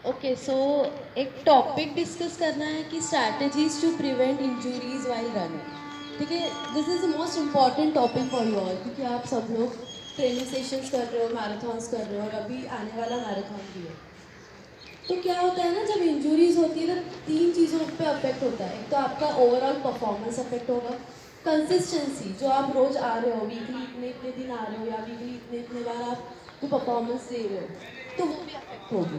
Okay so एक topic discuss करना है कि strategies to prevent injuries while running. ठीक है, this is the most important topic for you all, क्योंकि आप सब लोग ट्रेनिंग सेशंस कर रहे हो, मैराथन्स कर रहे हो, और अभी आने वाला मैराथन भी है। तो क्या होता है ना, जब इंजरीज होती है तो तीन चीज़ों पे अफेक्ट होता है। एक तो आपका ओवरऑल परफॉर्मेंस अफेक्ट होगा, कंसिस्टेंसी, जो आप रोज आ रहे हो, वीकली इतने इतने दिन आ रहे हो या वीकली इतने इतने बार आप जो परफॉर्मेंस दे रहे हो, तो वो भी अफेक्ट होगी।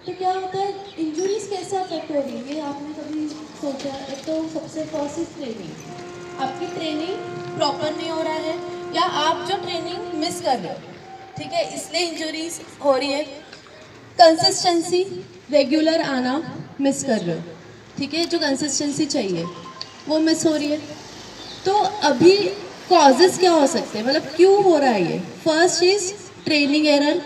तो क्या होता है, इंजरीज कैसे अफेक्ट होगी, ये आपने कभी सोचा? एक तो सबसे फर्स्ट इज ट्रेनिंग। आपकी ट्रेनिंग प्रॉपर नहीं हो रहा है, या आप जो ट्रेनिंग मिस कर रहे हो, ठीक है, इसलिए इंजरीज हो रही है। कंसिस्टेंसी, रेगुलर आना मिस कर रहे हो, ठीक है, जो कंसिस्टेंसी चाहिए वो मिस हो रही है। तो अभी कॉजेस क्या हो सकते हैं, मतलब क्यों हो रहा है ये? First is training error.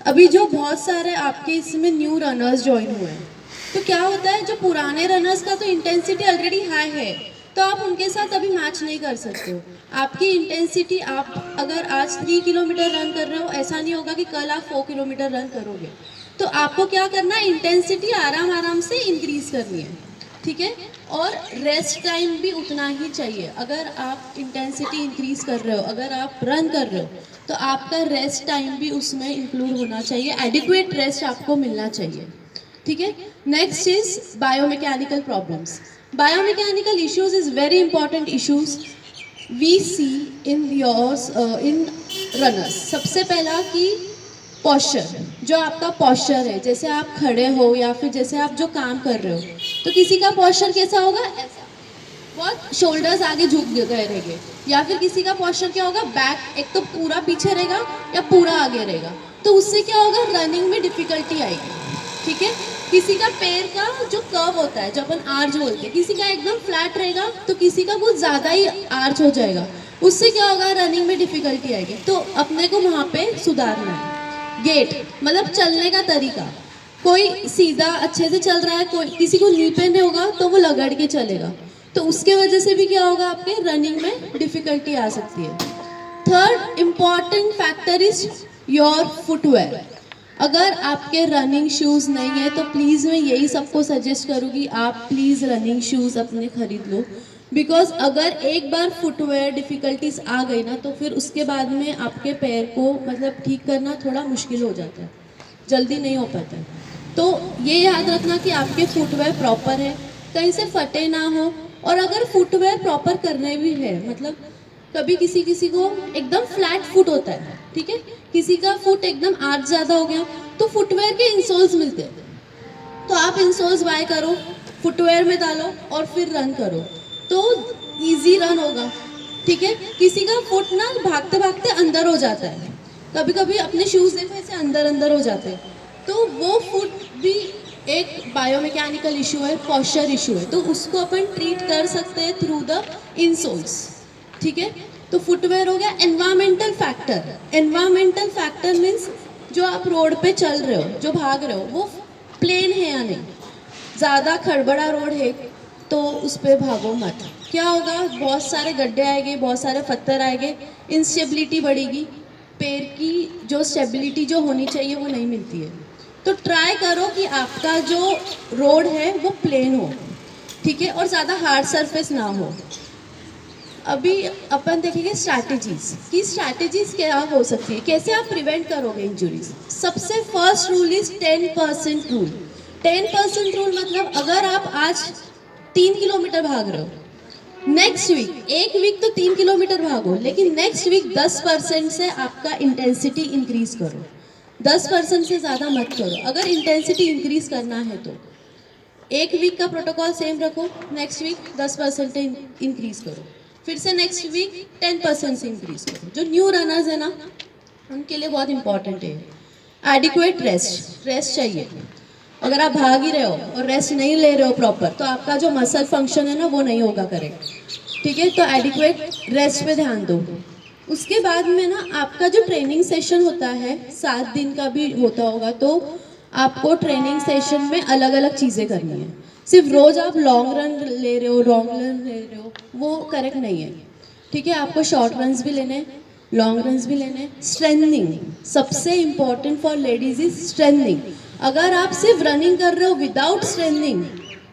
अभी जो बहुत सारे आपके इसमें न्यू रनर्स ज्वाइन हुए हैं, तो क्या होता है, जो पुराने रनर्स का तो इंटेंसिटी ऑलरेडी हाई है, तो आप उनके साथ अभी मैच नहीं कर सकते हो। आपकी इंटेंसिटी, आप अगर आज 3 किलोमीटर रन कर रहे हो, ऐसा नहीं होगा कि कल आप 4 किलोमीटर रन करोगे। तो आपको क्या करना है, इंटेंसिटी आराम आराम से इंक्रीज करनी है, ठीक है। और रेस्ट टाइम भी उतना ही चाहिए। अगर आप इंटेंसिटी इंक्रीज कर रहे हो, अगर आप रन कर रहे हो, तो आपका रेस्ट टाइम भी उसमें इंक्लूड होना चाहिए, एडिक्वेट रेस्ट आपको मिलना चाहिए, ठीक है। Next is biomechanical problems. Biomechanical issues is very important issues we see in yours in runners. सबसे पहला कि पॉस्चर, जो आपका पॉस्चर है, जैसे आप खड़े हो या फिर जैसे आप जो काम कर रहे हो, तो किसी का पॉस्चर कैसा होगा, ऐसा, बहुत शोल्डर्स आगे झुक गए रहेंगे। या फिर किसी का पॉस्चर क्या होगा, बैक एक तो पूरा पीछे रहेगा या पूरा आगे रहेगा। तो उससे क्या होगा, रनिंग में डिफिकल्टी आएगी, ठीक है। किसी का पैर का जो कर्व होता है, जो अपन आर्च बोलते हैं, किसी का एकदम फ्लैट रहेगा, तो किसी का कुछ ज़्यादा ही आर्च हो जाएगा। उससे क्या होगा, रनिंग में डिफिकल्टी आएगी। तो अपने को वहाँ पे सुधारना है। गेट मतलब चलने का तरीका, कोई सीधा अच्छे से चल रहा है, कोई किसी को नी पेन होगा तो वो लगड़ के चलेगा, तो उसके वजह से भी क्या होगा, आपके रनिंग में डिफिकल्टी आ सकती है। Third important factor is your footwear. अगर आपके रनिंग शूज़ नहीं है, तो प्लीज़ मैं यही सबको सजेस्ट करूँगी, आप प्लीज़ रनिंग शूज़ अपने खरीद लो। बिकॉज अगर एक बार फुटवेयर डिफ़िकल्टीज आ गई ना, तो फिर उसके बाद में आपके पैर को मतलब ठीक करना थोड़ा मुश्किल हो जाता है, जल्दी नहीं हो पाता है। तो ये याद रखना कि आपके फुटवेयर प्रॉपर है, कहीं से फटे ना हो। और अगर फुटवेयर प्रॉपर करने भी है, मतलब कभी किसी किसी को एकदम फ्लैट फुट होता है, ठीक है, किसी का फुट एकदम आर्च ज़्यादा हो गया, तो फुटवेयर के इंसोल्स मिलते हैं, तो आप इंसोल्स बाय करो, फुटवेयर में डालो और फिर रन करो, तो इजी रन होगा, ठीक है। किसी का फुट ना भागते भागते अंदर हो जाता है, कभी कभी अपने शूज़ देखो ऐसे अंदर अंदर हो जाते हैं, तो वो फुट भी एक बायोमैकेनिकल इशू है, पॉस्चर इशू है, तो उसको अपन ट्रीट कर सकते हैं थ्रू द इंसोल्स, ठीक है। तो फुटवेयर हो गया। Environmental factor, environmental factor means जो आप रोड पे चल रहे हो, जो भाग रहे हो, वो प्लेन है या नहीं। ज़्यादा खड़बड़ा रोड है तो उस पर भागो मत। क्या होगा, बहुत सारे गड्ढे आएंगे, बहुत सारे पत्थर आएंगे, इंस्टेबिलिटी बढ़ेगी, पैर की जो स्टेबिलिटी जो होनी चाहिए वो नहीं मिलती है। तो ट्राई करो कि आपका जो रोड है वो प्लेन हो, ठीक है, और ज़्यादा हार्ड सरफेस ना हो। अभी अपन देखेंगे स्ट्रैटेजीज की, स्ट्रैटेजीज क्या हो सकती है, कैसे आप प्रिवेंट करोगे इंजुरीज। सबसे first rule is 10% rule. 10% rule मतलब अगर आप आज 3 किलोमीटर भाग रहे हो, नेक्स्ट वीक, एक वीक तो 3 किलोमीटर भागो, लेकिन नेक्स्ट वीक 10% से आपका इंटेंसिटी इंक्रीज करो। 10% से ज़्यादा मत करो अगर इंटेंसिटी इंक्रीज करना है तो। एक वीक का प्रोटोकॉल सेम रखो, नेक्स्ट वीक 10% इंक्रीज करो, फिर से नेक्स्ट वीक 10% से इंक्रीज करो। जो न्यू रनर्स है ना, उनके लिए बहुत इंपॉर्टेंट है एडिक्वेट रेस्ट। रेस्ट चाहिए। अगर आप भाग ही रहे हो और रेस्ट नहीं ले रहे हो प्रॉपर, तो आपका जो मसल फंक्शन है ना वो नहीं होगा करेक्ट, ठीक है। तो एडिक्वेट रेस्ट पे ध्यान दो। उसके बाद में ना आपका जो ट्रेनिंग सेशन होता है, 7 दिन का भी होता होगा, तो आपको ट्रेनिंग सेशन में अलग अलग चीज़ें करनी है। सिर्फ रोज आप लॉन्ग रन ले रहे हो, वो करेक्ट नहीं है, ठीक है। आपको शॉर्ट रन्स भी लेने हैं, लॉन्ग रन्स भी लेने हैं। स्ट्रेंथनिंग सबसे important for ladies is strengthening. अगर आप सिर्फ रनिंग कर रहे हो विदाउट स्ट्रेंथनिंग,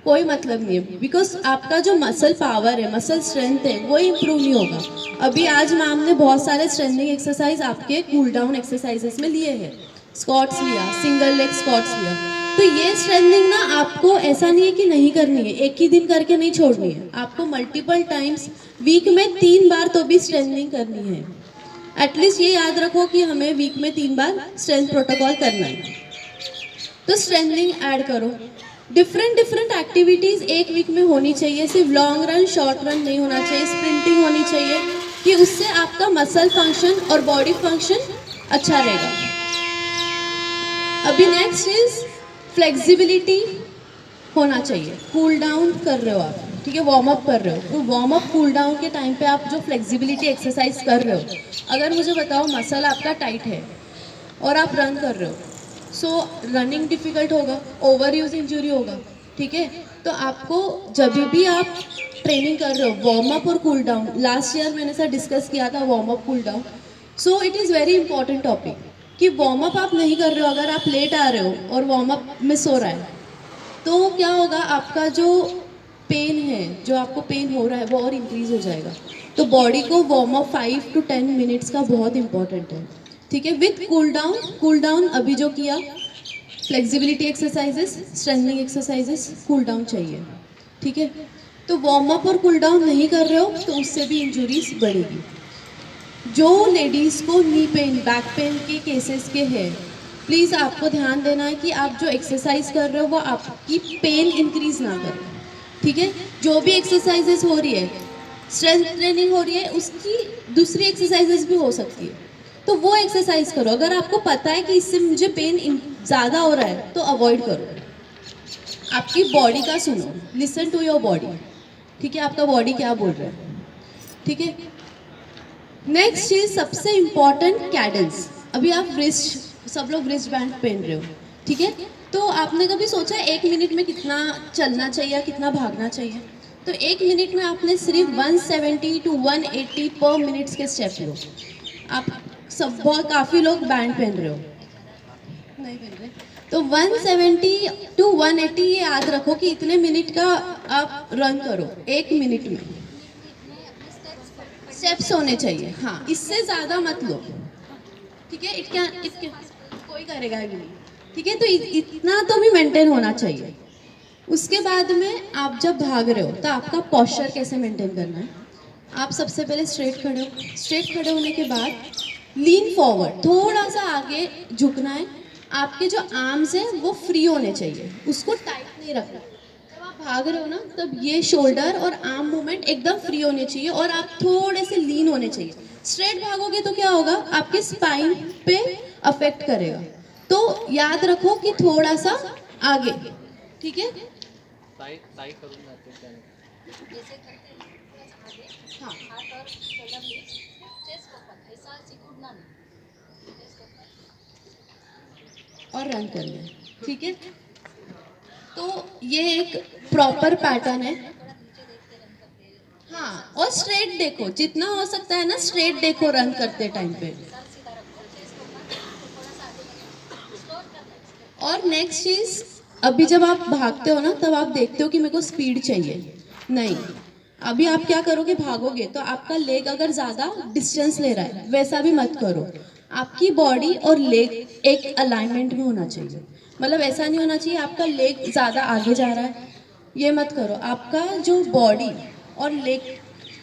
कोई मतलब नहीं है, बिकॉज आपका जो मसल पावर है, मसल स्ट्रेंथ है, वो इम्प्रूव नहीं होगा। अभी आज मैम ने बहुत सारे स्ट्रेंथनिंग एक्सरसाइज आपके कूल डाउन एक्सरसाइजेस में लिए हैं। स्क्वाट्स लिया, सिंगल लेग स्क्वाट्स लिया। तो ये स्ट्रेंथनिंग ना आपको ऐसा नहीं है कि नहीं करनी है, एक ही दिन करके नहीं छोड़नी है, आपको मल्टीपल टाइम्स वीक में 3 बार तो भी स्ट्रेंथनिंग करनी है। एटलीस्ट ये याद रखो कि हमें वीक में 3 बार स्ट्रेंथ प्रोटोकॉल करना है। तो स्ट्रेंथनिंग ऐड करो। डिफरेंट डिफरेंट एक्टिविटीज़ एक वीक में होनी चाहिए, सिर्फ लॉन्ग रन शॉर्ट रन नहीं होना चाहिए, स्प्रिंटिंग होनी चाहिए, कि उससे आपका मसल फंक्शन और बॉडी फंक्शन अच्छा रहेगा। अभी नेक्स्ट इज फ्लेक्सिबिलिटी होना चाहिए। कूल डाउन कर रहे हो आप, ठीक है, वार्म अप कर रहे हो, तो वार्म अप कूल डाउन के टाइम पे आप जो फ्लेक्सिबिलिटी एक्सरसाइज कर रहे हो, अगर मुझे बताओ मसल आपका टाइट है और आप रन कर रहे हो, सो रनिंग डिफिकल्ट होगा, ओवर यूज इंजरी होगा, ठीक है। तो आपको जब भी आप ट्रेनिंग कर रहे हो, वार्म अप और कूल डाउन, लास्ट ईयर मैंने सर डिस्कस किया था warm up cool down, so it is very important topic कि वार्म अप आप नहीं कर रहे हो, अगर आप लेट आ रहे हो और वार्म अप मिस हो रहा है, तो क्या होगा, आपका जो पेन है, जो आपको पेन हो रहा है, वो और इंक्रीज हो जाएगा। तो बॉडी को वार्म अप 5 to 10 मिनट्स का बहुत इंपॉर्टेंट है, ठीक है, with cool down. Cool down अभी जो किया, flexibility exercises, strengthening exercises, cool down चाहिए, ठीक है। तो वार्म अप और कूल डाउन नहीं कर रहे हो तो उससे भी इंजुरीज बढ़ेगी। जो लेडीज़ को नी पेन, बैक पेन के केसेस के हैं, प्लीज़ आपको ध्यान देना है कि आप जो एक्सरसाइज कर रहे हो वो आपकी पेन इंक्रीज ना करे, ठीक है। जो भी एक्सरसाइजेस हो रही है, स्ट्रेंथ ट्रेनिंग हो रही है, उसकी दूसरी एक्सरसाइजेस भी हो सकती है, तो वो एक्सरसाइज करो। अगर आपको पता है कि इससे मुझे पेन ज़्यादा हो रहा है तो अवॉइड करो। आपकी बॉडी का सुनो, लिसन टू योर बॉडी, ठीक है, आपका बॉडी क्या बोल रहा है, ठीक है। नेक्स्ट चीज सबसे इम्पॉर्टेंट, कैडेंस। अभी आप रिस्ट, सब लोग रिस्ट बैंड पहन रहे हो, ठीक है, तो आपने कभी सोचा 1 मिनट में कितना चलना चाहिए, कितना भागना चाहिए? तो 1 मिनट में आपने सिर्फ 170 to 180 पर मिनट्स के स्टेप लो। आप सब बहुत काफ़ी लोग बैंड पहन रहे हो, नहीं पहन रहे, तो 170 to 180 ये याद रखो कि इतने मिनट का आप रन करो 1 मिनट में। स्टेप्स होने चाहिए, हाँ, इससे ज़्यादा मत लो, ठीक है। इट कोई करेगा भी नहीं, ठीक है, तो इतना तो भी मेंटेन होना चाहिए। उसके बाद में आप जब भाग रहे हो तो आपका पोस्चर कैसे मेंटेन करना है? आप सबसे पहले स्ट्रेट खड़े हो, स्ट्रेट खड़े होने के बाद लीन फॉरवर्ड, थोड़ा सा आगे झुकना है। आपके जो आर्म्स हैं वो फ्री होने चाहिए, उसको टाइट नहीं रखना। जब आप भाग रहे हो ना, तब ये शोल्डर और आर्म मूवमेंट एकदम फ्री होने चाहिए और आप थोड़े से लीन होने चाहिए। स्ट्रेट भागोगे तो क्या होगा, आपके स्पाइन पे अफेक्ट करेगा, तो याद रखो कि थोड़ा सा आगे, ठीक है। हाँ, और रन करना है, ठीक है। तो ये एक प्रॉपर पैटर्न है। हाँ, और स्ट्रेट देखो, जितना हो सकता है ना स्ट्रेट देखो रन करते टाइम पे। और नेक्स्ट चीज, अभी जब आप भागते हो ना, तब आप देखते हो कि मेरे को स्पीड चाहिए, नहीं, अभी आप क्या करोगे, भागोगे तो आपका लेग अगर ज़्यादा डिस्टेंस ले रहा है, वैसा भी मत करो। आपकी बॉडी और लेग एक अलाइनमेंट में होना चाहिए, मतलब ऐसा नहीं होना चाहिए आपका लेग ज़्यादा आगे जा रहा है, ये मत करो। आपका जो बॉडी और लेग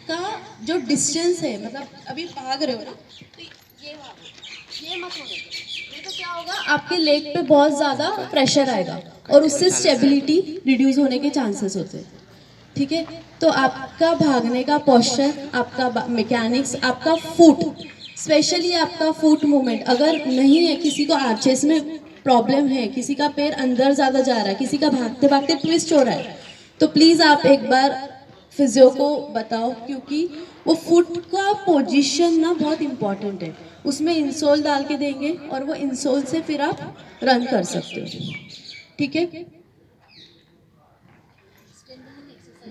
का जो डिस्टेंस है, मतलब अभी भाग रहे हो ना, तो ये मत होने दो, नहीं तो क्या होगा, आपके लेग पे बहुत ज़्यादा प्रेशर आएगा और उससे स्टेबिलिटी रिड्यूस होने के चांसेस होते हैं, ठीक है। तो आपका भागने का पोस्चर, आपका मैकेनिक्स, आपका फुट, स्पेशली आपका फुट मूवमेंट अगर नहीं है, किसी को आर्चेस में प्रॉब्लम है, किसी का पैर अंदर ज़्यादा जा रहा है, किसी का भागते भागते ट्विस्ट हो रहा है, तो प्लीज़ आप एक बार फिजियो को बताओ, क्योंकि वो फुट का पोजीशन ना बहुत इम्पॉर्टेंट है, उसमें इंसोल डाल के देंगे और वो इंसोल से फिर आप रन कर सकते हो, ठीक है।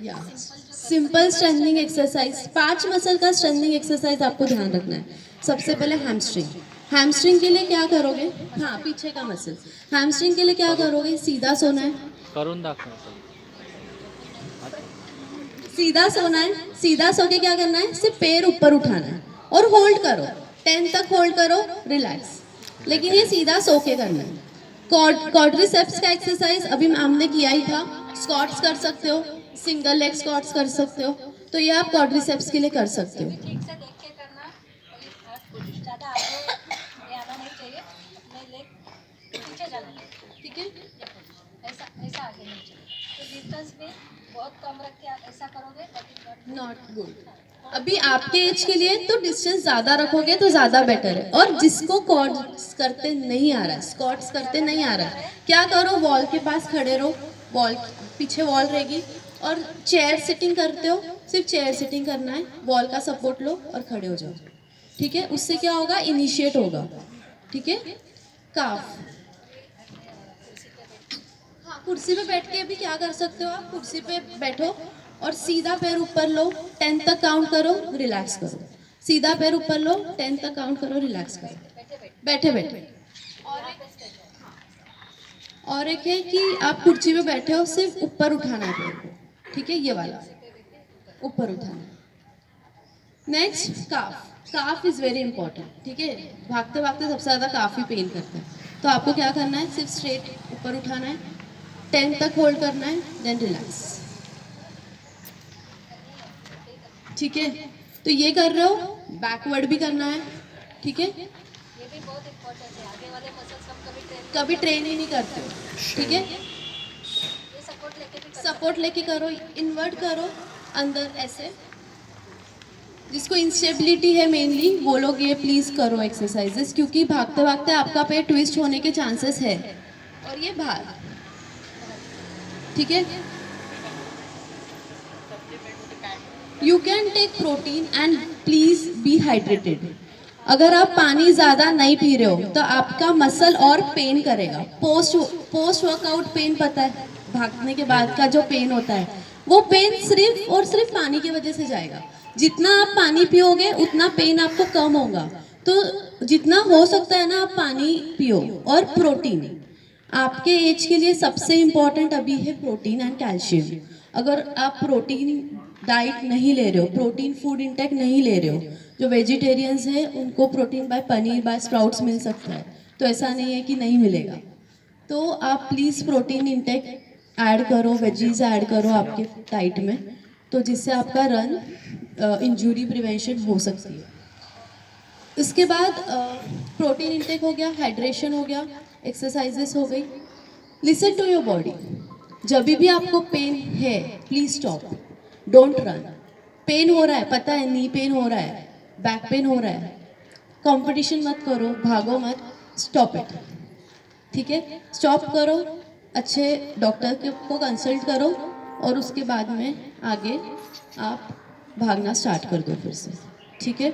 या सिंपल स्ट्रेंथनिंग एक्सरसाइज, 5 मसल का स्ट्रेंथनिंग एक्सरसाइज आपको ध्यान रखना है। सबसे पहले हैमस्ट्रिंग। हैमस्ट्रिंग के लिए क्या करोगे? हाँ, पीछे का मसल। हैमस्ट्रिंग के लिए क्या करोगे? सीधा सोना है, करून दाखव. सीधा सोना है। सीधा सो के क्या करना है? सिर्फ पैर ऊपर उठाना है और होल्ड करो। 10 तक होल्ड करो, रिलैक्स। लेकिन ये सीधा सो के करना है। क्वाड्रिसेप्स का एक्सरसाइज अभी मैम ने किया ही था। स्क्वाट्स कर सकते हो, सिंगल लेग स्क्वाट्स कर सकते हो, तो ये आप क्वाड्रिसेप्स के लिए कर सकते हो। ठीक से देख के करना, कोई ज़्यादा आगे ये आना नहीं चाहिए, अपने लेग पीछे जाना चाहिए, ठीक है, ऐसा ऐसा आगे नहीं चाहिए। तो डिस्टेंस भी बहुत कम रख के आप ऐसा करोगे, दैट इज नॉट गुड। अभी आपके एज के लिए तो डिस्टेंस ज़्यादा रखोगे तो ज़्यादा बेटर है। और जिसको क्वाड्स करते नहीं आ रहा है, स्क्वाट्स करते नहीं आ रहा है, क्या करो? वॉल के पास खड़े रहो, वॉल पीछे वॉल रहेगी। और चेयर सिटिंग करते हो, सिर्फ चेयर सिटिंग करना है, वॉल का सपोर्ट लो और खड़े हो जाओ। ठीक है, उससे क्या होगा? इनिशिएट होगा। ठीक है, काफ। हाँ, कुर्सी पे बैठ के भी क्या कर सकते हो आप? कुर्सी पे बैठो और सीधा पैर ऊपर लो, 10 तक काउंट करो, रिलैक्स करो। सीधा पैर ऊपर लो, 10 तक काउंट करो, रिलैक्स करो, बैठे बैठे। और एक है कि आप कुर्सी पे बैठे हो, सिर्फ ऊपर उठाना है पैर को। ठीक है, ये वाला ऊपर उठाना। Next, calf. Calf is very important. ठीक है, भागते भागते सबसे ज़्यादा काफ ही पेन करता है। तो आपको क्या करना है? सिर्फ स्ट्रेट ऊपर उठाना है, 10 तक होल्ड करना है, देन रिलैक्स। ठीक है, तो ये कर रहे हो, बैकवर्ड भी करना है। ठीक है, ये भी बहुत इंपॉर्टेंट है, आगे वाले मसल्स हम कभी ट्रेन ही नहीं करते हो। ठीक है, ये सपोर्ट लेके भी सपोर्ट लेके करो, इन्वर्ट करो अंदर ऐसे। जिसको इंस्टेबिलिटी है मेनली, वो लोग ये प्लीज करो एक्सरसाइजेस, क्योंकि भागते भागते आपका पैर ट्विस्ट होने के चांसेस है। और ये भाग। ठीक है, you can take protein and please be hydrated. अगर आप पानी ज़्यादा नहीं पी रहे हो तो आपका मसल और पेन करेगा। पोस्ट वर्कआउट पेन पता है, भागने के बाद का जो पेन होता है, वो पेन सिर्फ और सिर्फ पानी की वजह से जाएगा। जितना आप पानी पियोगे उतना पेन आपको कम होगा। तो जितना हो सकता है ना, आप पानी पियो। और प्रोटीन आपके एज के लिए सबसे इम्पॉर्टेंट अभी है प्रोटीन एंड कैल्शियम। अगर आप प्रोटीन डाइट नहीं ले रहे हो, प्रोटीन फूड इंटेक नहीं ले रहे हो, जो वेजिटेरियंस है उनको protein by paneer by sprouts मिल सकता है, तो ऐसा नहीं है कि नहीं मिलेगा। तो आप प्लीज़ प्रोटीन इंटेक ऐड करो, वेजीज ऐड करो आपके डाइट में, तो जिससे आपका रन इंजरी प्रिवेंशन हो सकती है। इसके बाद प्रोटीन इंटेक हो गया, हाइड्रेशन हो गया, एक्सरसाइजेस हो गई। Listen to your body. जब भी आपको पेन है, please stop, don't run. Pain हो रहा है, पता है, नी पेन हो रहा है, बैक पेन हो रहा है, कंपटीशन मत करो, भागो मत, स्टॉप इट। ठीक है, स्टॉप करो, अच्छे डॉक्टर को कंसल्ट करो और उसके बाद में आगे आप भागना स्टार्ट कर दो फिर से। ठीक है,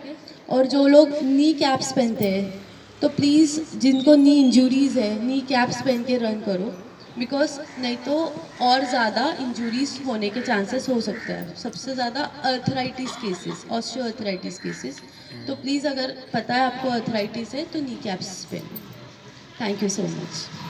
और जो लोग नी कैप्स पहनते हैं, तो प्लीज़ जिनको नी इंजरीज है, नी कैप्स पहन के रन करो, बिकॉज नहीं तो और ज़्यादा इंजरीज होने के चांसेस हो सकते हैं। सबसे ज़्यादा arthritis cases, osteo arthritis cases. तो प्लीज़ अगर पता है आपको अर्थराइटिस है तो नी कैप्स पहनो। Thank you so much.